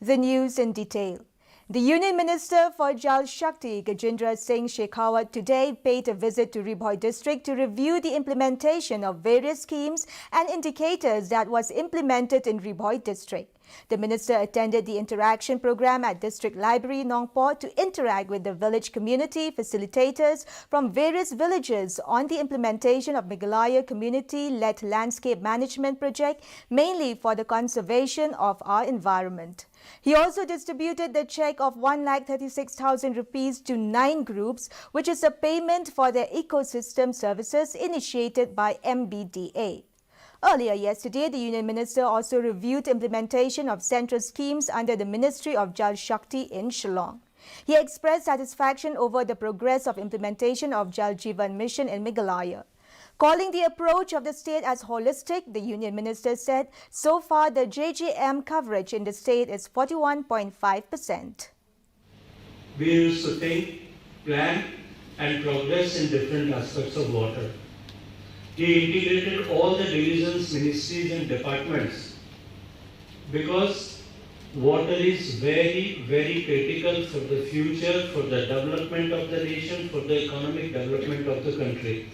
The news in detail. The Union Minister for Jal Shakti, Gajendra Singh Shekhawat, today paid a visit to Ribhoi district to review the implementation of various schemes and indicators that was implemented in Ribhoi district. The minister attended the interaction program at District Library, Nongpo, to interact with the village community facilitators from various villages on the implementation of Meghalaya community-led landscape management project, mainly for the conservation of our environment. He also distributed the cheque of 1,36,000 rupees to 9 groups, which is a payment for their ecosystem services initiated by MBDA. Earlier yesterday, the Union Minister also reviewed implementation of central schemes under the Ministry of Jal Shakti in Shillong. He expressed satisfaction over the progress of implementation of Jal Jeevan Mission in Meghalaya. Calling the approach of the state as holistic, the Union Minister said, so far the JJM coverage in the state is 41.5%. We used to think, plan and progress in different aspects of water. He integrated all the divisions, ministries and departments because water is very, very critical for the future, for the development of the nation, for the economic development of the country.